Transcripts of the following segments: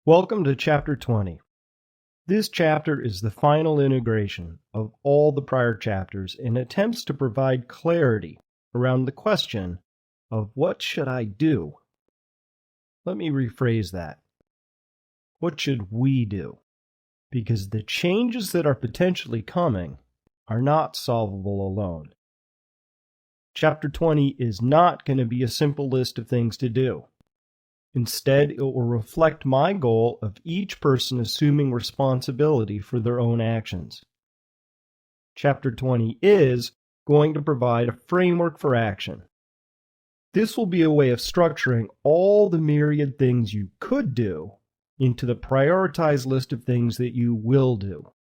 Welcome to Chapter 20. This chapter is the final integration of all the prior chapters and attempts to provide clarity around the question of what should I do? Let me rephrase that. What should we do? Because the changes that are potentially coming are not solvable alone. Chapter 20 is not going to be a simple list of things to do. Instead, it will reflect my goal of each person assuming responsibility for their own actions. Chapter 20 is going to provide a framework for action. This will be a way of structuring all the myriad things you could do into the prioritized list of things that you will do.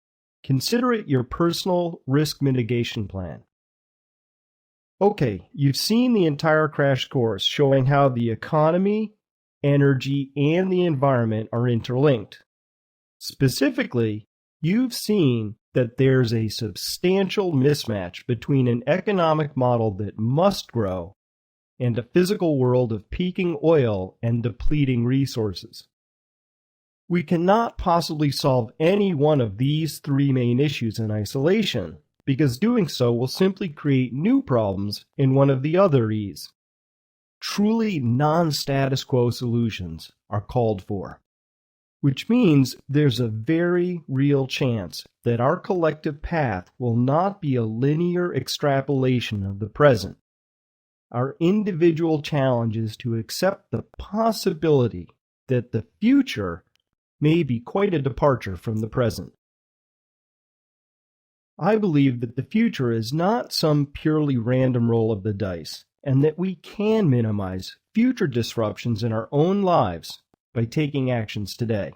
Consider it your personal risk mitigation plan. Okay, you've seen the entire crash course showing how the economy, energy, and the environment are interlinked. Specifically, you've seen that there's a substantial mismatch between an economic model that must grow and a physical world of peaking oil and depleting resources. We cannot possibly solve any one of these three main issues in isolation, because doing so will simply create new problems in one of the other E's. Truly non-status quo solutions are called for, which means there's a very real chance that our collective path will not be a linear extrapolation of the present. Our individual challenge is to accept the possibility that the future may be quite a departure from the present. I believe that the future is not some purely random roll of the dice, and that we can minimize future disruptions in our own lives by taking actions today.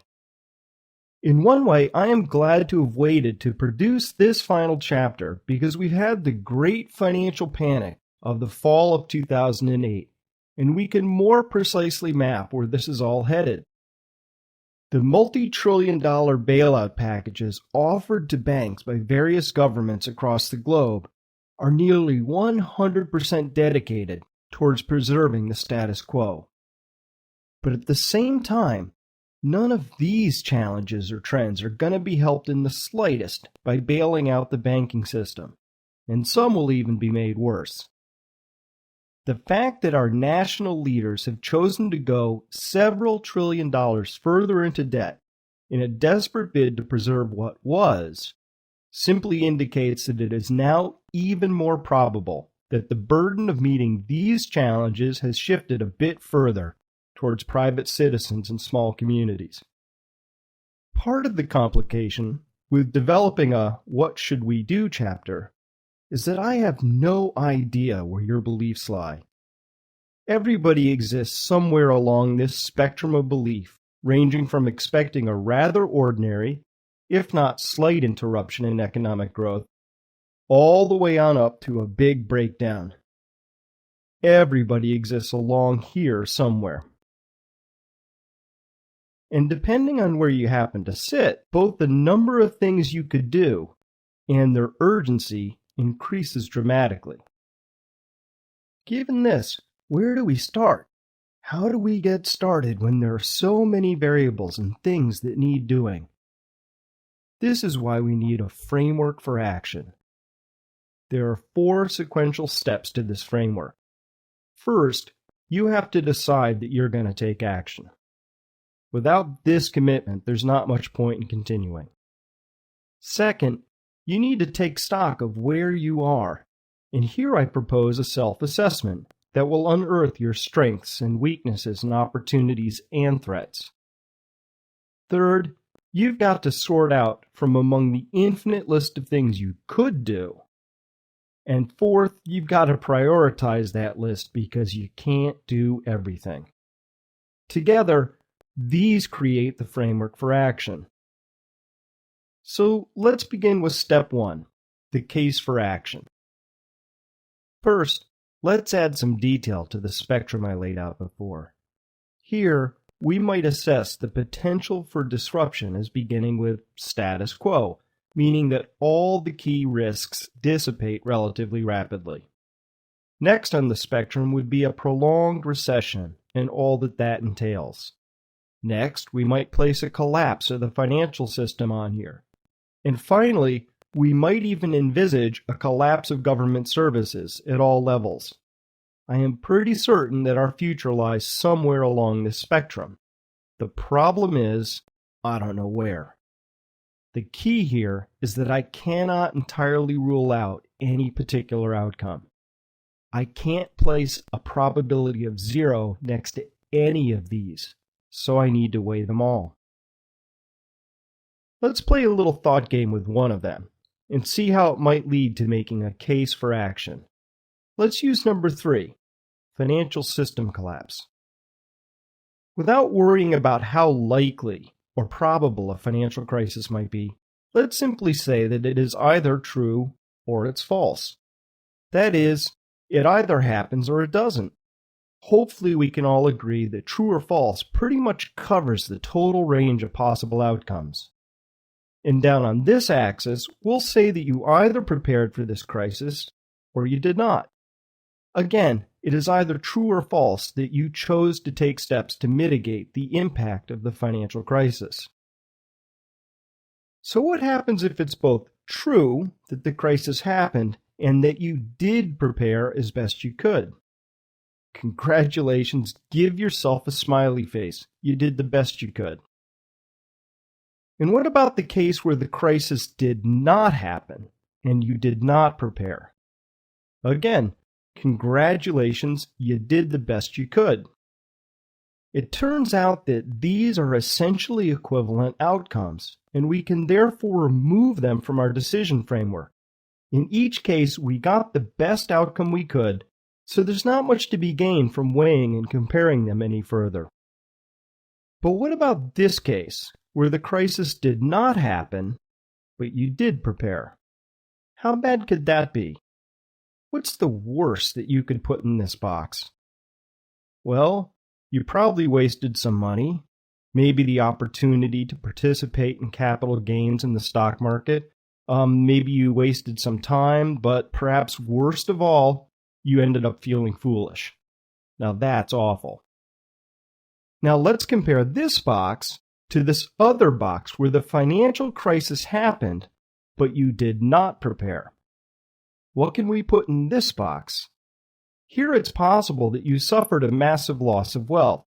In one way, I am glad to have waited to produce this final chapter because we've had the great financial panic of the fall of 2008, and we can more precisely map where this is all headed. The multi-trillion-dollar bailout packages offered to banks by various governments across the globe are nearly 100% dedicated towards preserving the status quo. But at the same time, none of these challenges or trends are going to be helped in the slightest by bailing out the banking system, and some will even be made worse. The fact that our national leaders have chosen to go several trillion dollars further into debt in a desperate bid to preserve what was simply indicates that it is now even more probable that the burden of meeting these challenges has shifted a bit further towards private citizens and small communities. Part of the complication with developing a "What should we do" chapter is that I have no idea where your beliefs lie. Everybody exists somewhere along this spectrum of belief, ranging from expecting a rather ordinary, if not slight, interruption in economic growth, all the way on up to a big breakdown. Everybody exists along here somewhere. And depending on where you happen to sit, both the number of things you could do and their urgency increases dramatically. Given this, where do we start? How do we get started when there are so many variables and things that need doing? This is why we need a framework for action. There are 4 sequential steps to this framework. First, you have to decide that you're going to take action. Without this commitment, there's not much point in continuing. Second, you need to take stock of where you are, and here I propose a self-assessment that will unearth your strengths and weaknesses and opportunities and threats. Third, you've got to sort out from among the infinite list of things you could do. And fourth, you've got to prioritize that list because you can't do everything. Together, these create the framework for action. So let's begin with step 1, the case for action. First, let's add some detail to the spectrum I laid out before. Here, we might assess the potential for disruption as beginning with status quo, meaning that all the key risks dissipate relatively rapidly. Next on the spectrum would be a prolonged recession and all that entails. Next, we might place a collapse of the financial system on here. And finally, we might even envisage a collapse of government services at all levels. I am pretty certain that our future lies somewhere along this spectrum. The problem is, I don't know where. The key here is that I cannot entirely rule out any particular outcome. I can't place a probability of 0 next to any of these, so I need to weigh them all. Let's play a little thought game with one of them, and see how it might lead to making a case for action. Let's use number 3, financial system collapse. Without worrying about how likely or probable a financial crisis might be, let's simply say that it is either true or it's false. That is, it either happens or it doesn't. Hopefully we can all agree that true or false pretty much covers the total range of possible outcomes. And down on this axis, we'll say that you either prepared for this crisis or you did not. Again, it is either true or false that you chose to take steps to mitigate the impact of the financial crisis. So what happens if it's both true that the crisis happened and that you did prepare as best you could? Congratulations, give yourself a smiley face. You did the best you could. And what about the case where the crisis did not happen and you did not prepare? Again, congratulations, you did the best you could. It turns out that these are essentially equivalent outcomes, and we can therefore remove them from our decision framework. In each case, we got the best outcome we could, so there's not much to be gained from weighing and comparing them any further. But what about this case, where the crisis did not happen, but you did prepare? How bad could that be? What's the worst that you could put in this box? Well, you probably wasted some money, maybe the opportunity to participate in capital gains in the stock market. Maybe you wasted some time, but perhaps worst of all, you ended up feeling foolish. Now that's awful. Now let's compare this box to this other box where the financial crisis happened, but you did not prepare. What can we put in this box? Here it's possible that you suffered a massive loss of wealth,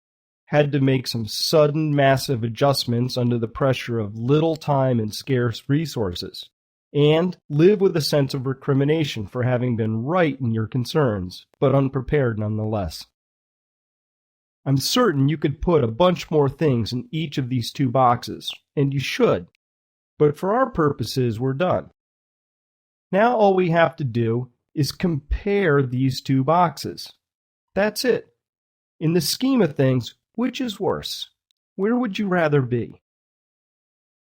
had to make some sudden massive adjustments under the pressure of little time and scarce resources, and live with a sense of recrimination for having been right in your concerns, but unprepared nonetheless. I'm certain you could put a bunch more things in each of these two boxes, and you should, but for our purposes, we're done. Now all we have to do is compare these two boxes. That's it. In the scheme of things, which is worse? Where would you rather be?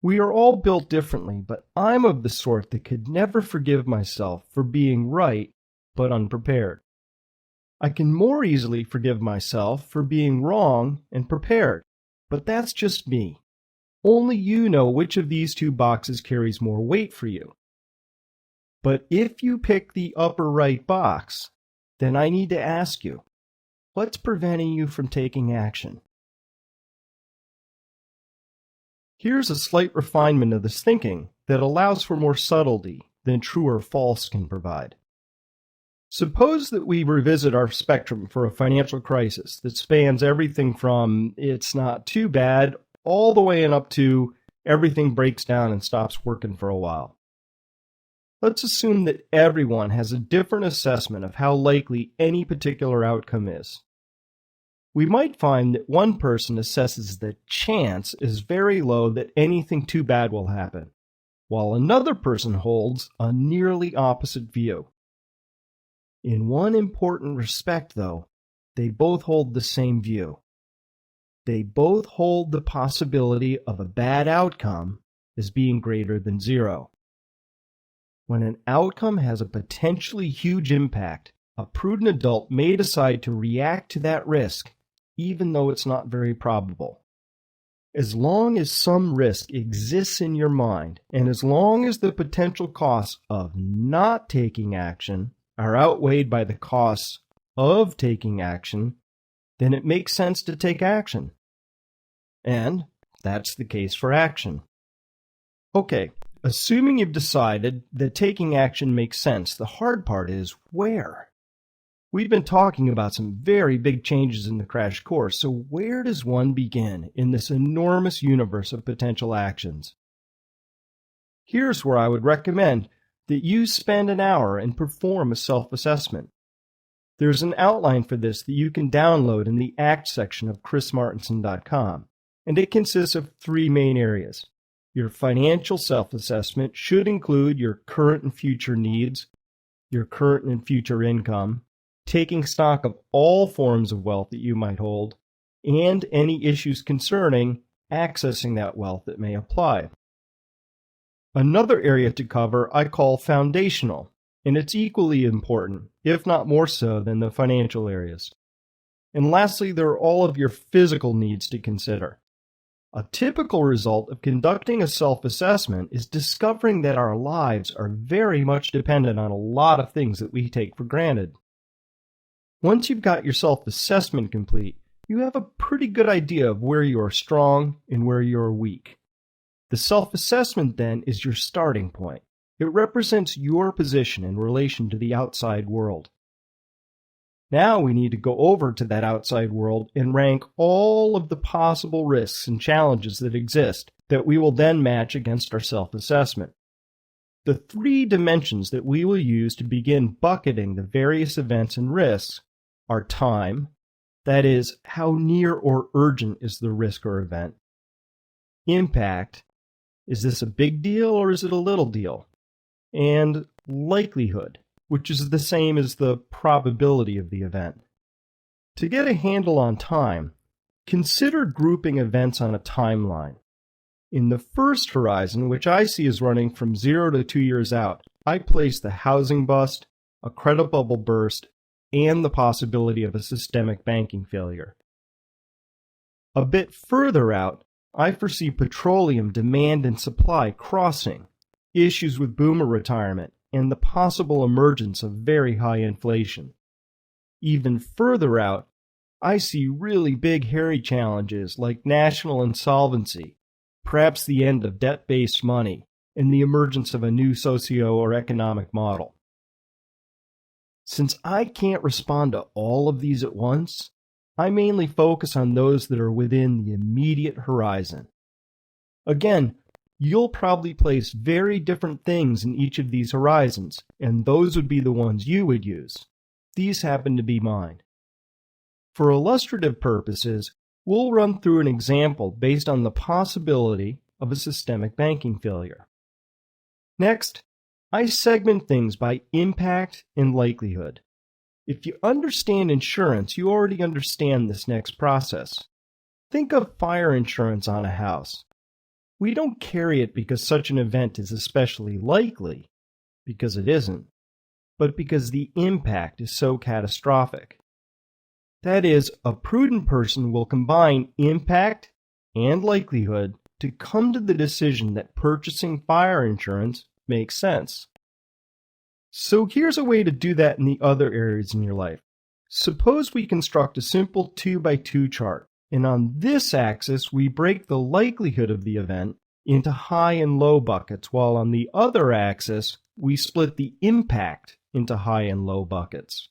We are all built differently, but I'm of the sort that could never forgive myself for being right but unprepared. I can more easily forgive myself for being wrong and prepared, but that's just me. Only you know which of these two boxes carries more weight for you. But if you pick the upper right box, then I need to ask you, what's preventing you from taking action? Here's a slight refinement of this thinking that allows for more subtlety than true or false can provide. Suppose that we revisit our spectrum for a financial crisis that spans everything from it's not too bad all the way and up to everything breaks down and stops working for a while. Let's assume that everyone has a different assessment of how likely any particular outcome is. We might find that one person assesses the chance is very low that anything too bad will happen, while another person holds a nearly opposite view. In one important respect, though, they both hold the same view. They both hold the possibility of a bad outcome as being greater than 0. When an outcome has a potentially huge impact, a prudent adult may decide to react to that risk, even though it's not very probable. As long as some risk exists in your mind, and as long as the potential costs of not taking action are outweighed by the costs of taking action, then it makes sense to take action. And that's the case for action. Okay, assuming you've decided that taking action makes sense, the hard part is where? We've been talking about some very big changes in the crash course, so where does one begin in this enormous universe of potential actions? Here's where I would recommend that you spend an hour and perform a self-assessment. There's an outline for this that you can download in the ACT section of chrismartenson.com, and it consists of 3 main areas. Your financial self-assessment should include your current and future needs, your current and future income, taking stock of all forms of wealth that you might hold, and any issues concerning accessing that wealth that may apply. Another area to cover I call foundational, and it's equally important, if not more so, than the financial areas. And lastly, there are all of your physical needs to consider. A typical result of conducting a self-assessment is discovering that our lives are very much dependent on a lot of things that we take for granted. Once you've got your self-assessment complete, you have a pretty good idea of where you are strong and where you are weak. The self-assessment then is your starting point. It represents your position in relation to the outside world. Now we need to go over to that outside world and rank all of the possible risks and challenges that exist that we will then match against our self-assessment. The 3 dimensions that we will use to begin bucketing the various events and risks are time, that is, how near or urgent is the risk or event; impact, is this a big deal or is it a little deal; and likelihood, which is the same as the probability of the event. To get a handle on time, consider grouping events on a timeline. In the first horizon, which I see as running from 0 to 2 years out, I place the housing bust, a credit bubble burst, and the possibility of a systemic banking failure. A bit further out, I foresee petroleum demand and supply crossing, issues with boomer retirement, and the possible emergence of very high inflation. Even further out, I see really big hairy challenges like national insolvency, perhaps the end of debt-based money, and the emergence of a new socio- or economic model. Since I can't respond to all of these at once, I mainly focus on those that are within the immediate horizon. Again, you'll probably place very different things in each of these horizons, and those would be the ones you would use. These happen to be mine. For illustrative purposes, we'll run through an example based on the possibility of a systemic banking failure. Next, I segment things by impact and likelihood. If you understand insurance, you already understand this next process. Think of fire insurance on a house. We don't carry it because such an event is especially likely, because it isn't, but because the impact is so catastrophic. That is, a prudent person will combine impact and likelihood to come to the decision that purchasing fire insurance makes sense. So here's a way to do that in the other areas in your life. Suppose we construct a simple 2x2 chart, and on this axis we break the likelihood of the event into high and low buckets, while on the other axis we split the impact into high and low buckets.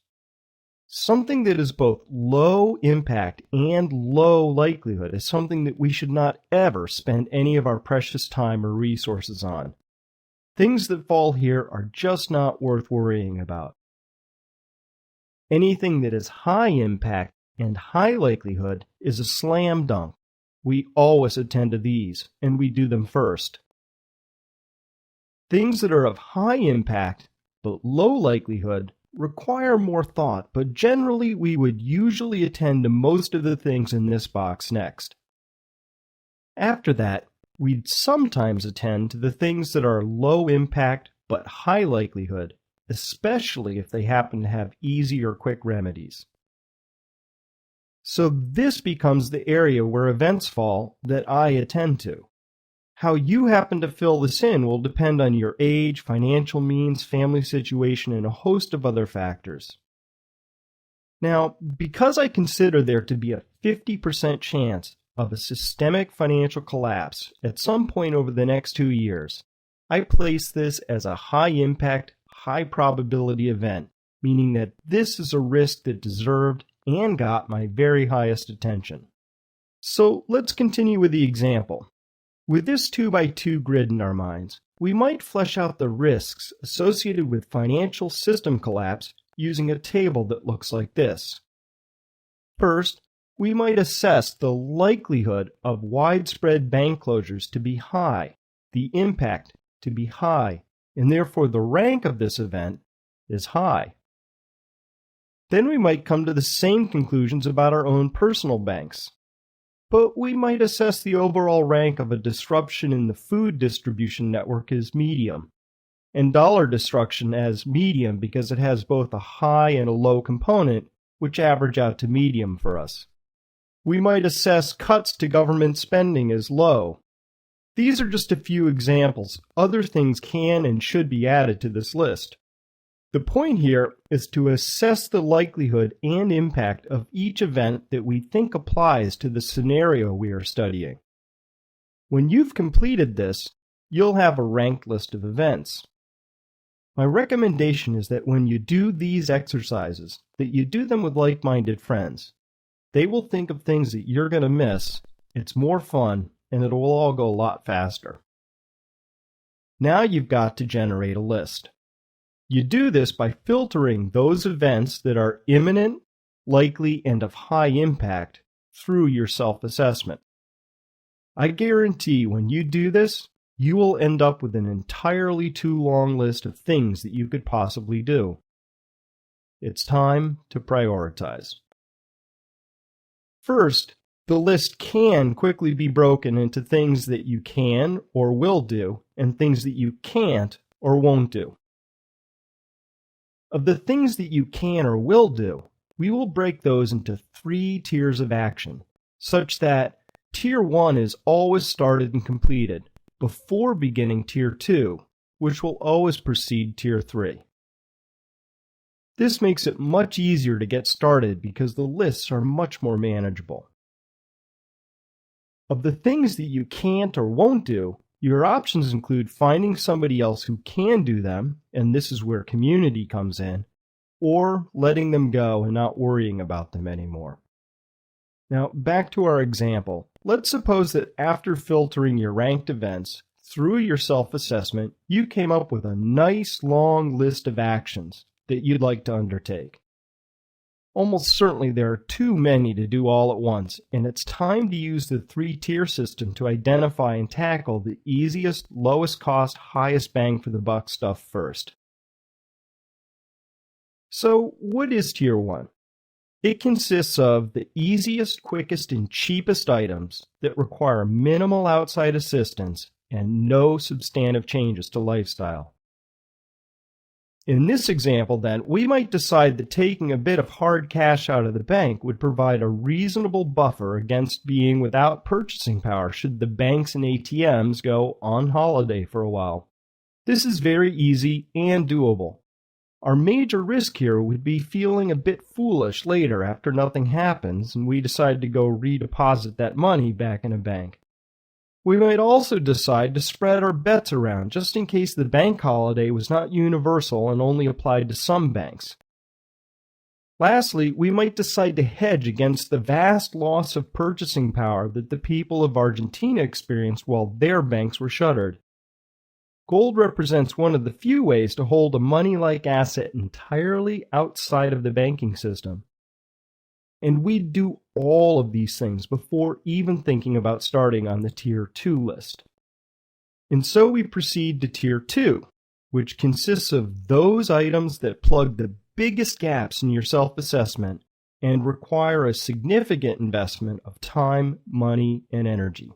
Something that is both low impact and low likelihood is something that we should not ever spend any of our precious time or resources on. Things that fall here are just not worth worrying about. Anything that is high impact and high likelihood is a slam dunk. We always attend to these, and we do them first. Things that are of high impact but low likelihood require more thought, but generally we would usually attend to most of the things in this box next. After that, we'd sometimes attend to the things that are low impact but high likelihood, especially if they happen to have easy or quick remedies. So this becomes the area where events fall that I attend to. How you happen to fill this in will depend on your age, financial means, family situation, and a host of other factors. Now, because I consider there to be a 50% chance of a systemic financial collapse at some point over the next 2 years, I place this as a high-impact, high-probability event, meaning that this is a risk that deserved and got my very highest attention. So let's continue with the example. With this 2x2 grid in our minds, we might flesh out the risks associated with financial system collapse using a table that looks like this. First, we might assess the likelihood of widespread bank closures to be high, the impact to be high, and therefore the rank of this event is high. Then we might come to the same conclusions about our own personal banks. But we might assess the overall rank of a disruption in the food distribution network as medium, and dollar destruction as medium because it has both a high and a low component, which average out to medium for us. We might assess cuts to government spending as low. These are just a few examples. Other things can and should be added to this list. The point here is to assess the likelihood and impact of each event that we think applies to the scenario we are studying. When you've completed this, you'll have a ranked list of events. My recommendation is that when you do these exercises, that you do them with like-minded friends. They will think of things that you're going to miss. It's more fun, and it will all go a lot faster. Now you've got to generate a list. You do this by filtering those events that are imminent, likely, and of high impact through your self-assessment. I guarantee when you do this, you will end up with an entirely too long list of things that you could possibly do. It's time to prioritize. First, the list can quickly be broken into things that you can or will do, and things that you can't or won't do. Of the things that you can or will do, we will break those into 3 tiers of action, such that Tier 1 is always started and completed before beginning Tier 2, which will always precede Tier 3. This makes it much easier to get started because the lists are much more manageable. Of the things that you can't or won't do, your options include finding somebody else who can do them, and this is where community comes in, or letting them go and not worrying about them anymore. Now, back to our example. Let's suppose that after filtering your ranked events through your self-assessment, you came up with a nice long list of actions that you'd like to undertake. Almost certainly there are too many to do all at once, and it's time to use the 3-tier system to identify and tackle the easiest, lowest cost, highest bang for the buck stuff first. So, what is Tier 1? It consists of the easiest, quickest, and cheapest items that require minimal outside assistance and no substantive changes to lifestyle. In this example, then, we might decide that taking a bit of hard cash out of the bank would provide a reasonable buffer against being without purchasing power should the banks and ATMs go on holiday for a while. This is very easy and doable. Our major risk here would be feeling a bit foolish later after nothing happens and we decide to go redeposit that money back in a bank. We might also decide to spread our bets around just in case the bank holiday was not universal and only applied to some banks. Lastly, we might decide to hedge against the vast loss of purchasing power that the people of Argentina experienced while their banks were shuttered. Gold represents one of the few ways to hold a money-like asset entirely outside of the banking system. And we'd do all of these things before even thinking about starting on the Tier 2 list. And so we proceed to Tier 2, which consists of those items that plug the biggest gaps in your self-assessment and require a significant investment of time, money, and energy.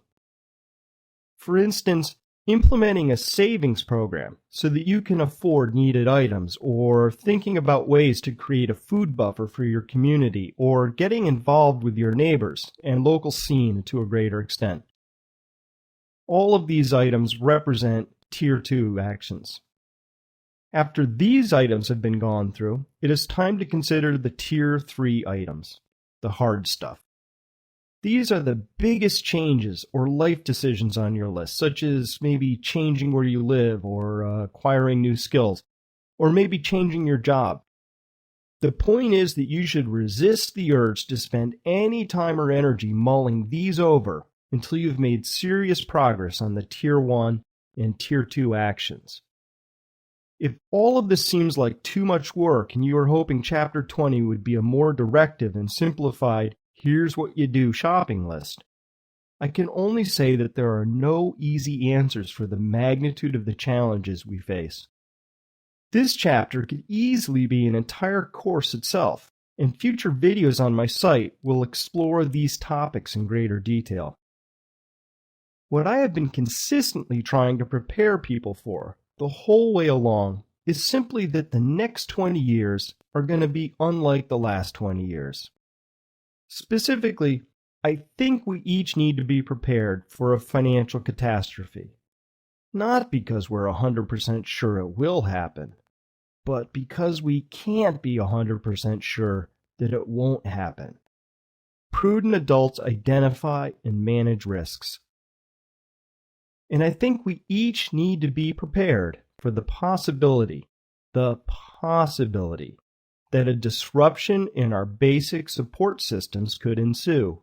For instance, implementing a savings program so that you can afford needed items, or thinking about ways to create a food buffer for your community, or getting involved with your neighbors and local scene to a greater extent. All of these items represent Tier 2 actions. After these items have been gone through, it is time to consider the Tier 3 items, the hard stuff. These are the biggest changes or life decisions on your list, such as maybe changing where you live or acquiring new skills, or maybe changing your job. The point is that you should resist the urge to spend any time or energy mulling these over until you've made serious progress on the Tier 1 and Tier 2 actions. If all of this seems like too much work and you are hoping Chapter 20 would be a more directive and simplified, here's what you do shopping list, I can only say that there are no easy answers for the magnitude of the challenges we face. This chapter could easily be an entire course itself, and future videos on my site will explore these topics in greater detail. What I have been consistently trying to prepare people for the whole way along is simply that the next 20 years are going to be unlike the last 20 years. Specifically, I think we each need to be prepared for a financial catastrophe. Not because we're 100% sure it will happen, but because we can't be 100% sure that it won't happen. Prudent adults identify and manage risks. And I think we each need to be prepared for the possibility that a disruption in our basic support systems could ensue.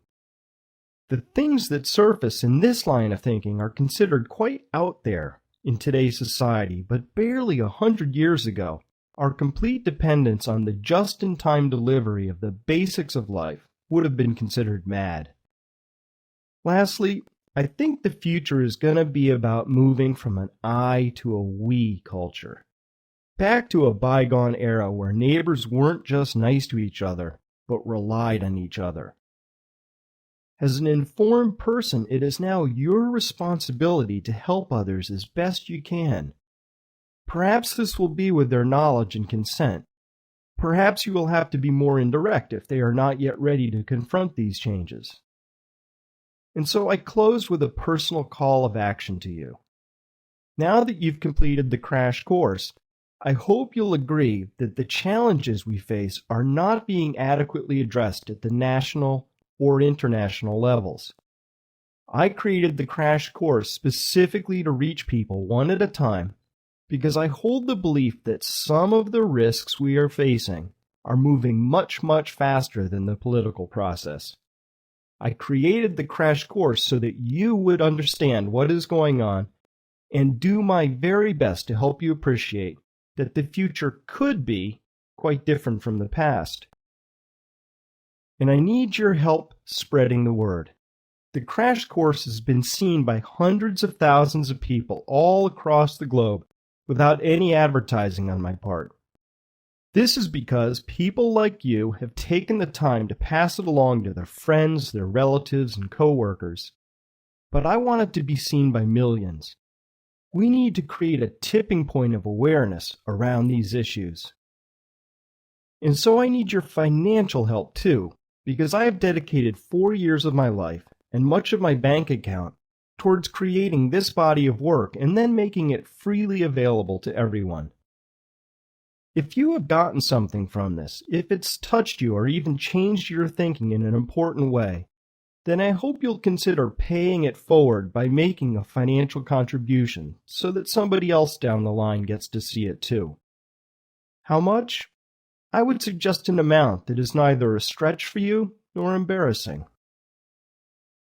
The things that surface in this line of thinking are considered quite out there in today's society, but barely 100 years ago, our complete dependence on the just-in-time delivery of the basics of life would have been considered mad. Lastly, I think the future is going to be about moving from an I to a we culture. Back to a bygone era where neighbors weren't just nice to each other, but relied on each other. As an informed person, it is now your responsibility to help others as best you can. Perhaps this will be with their knowledge and consent. Perhaps you will have to be more indirect if they are not yet ready to confront these changes. And so I close with a personal call of action to you. Now that you've completed the crash course, I hope you'll agree that the challenges we face are not being adequately addressed at the national or international levels. I created the crash course specifically to reach people one at a time because I hold the belief that some of the risks we are facing are moving much, much faster than the political process. I created the crash course so that you would understand what is going on and do my very best to help you appreciate that the future could be quite different from the past. And I need your help spreading the word. The crash course has been seen by hundreds of thousands of people all across the globe without any advertising on my part. This is because people like you have taken the time to pass it along to their friends, their relatives, and coworkers. But I want it to be seen by millions. We need to create a tipping point of awareness around these issues. And so I need your financial help too, because I have dedicated 4 years of my life and much of my bank account towards creating this body of work and then making it freely available to everyone. If you have gotten something from this, if it's touched you or even changed your thinking in an important way, then I hope you'll consider paying it forward by making a financial contribution so that somebody else down the line gets to see it too. How much? I would suggest an amount that is neither a stretch for you nor embarrassing.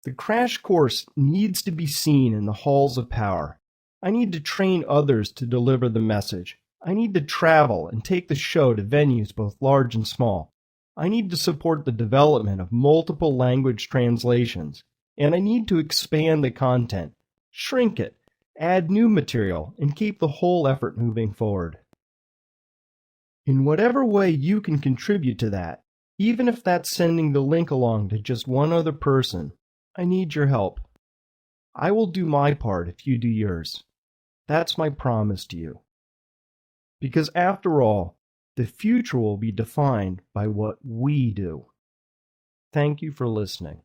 The crash course needs to be seen in the halls of power. I need to train others to deliver the message. I need to travel and take the show to venues both large and small. I need to support the development of multiple language translations. And I need to expand the content, shrink it, add new material, and keep the whole effort moving forward. In whatever way you can contribute to that, even if that's sending the link along to just one other person, I need your help. I will do my part if you do yours. That's my promise to you. Because after all, the future will be defined by what we do. Thank you for listening.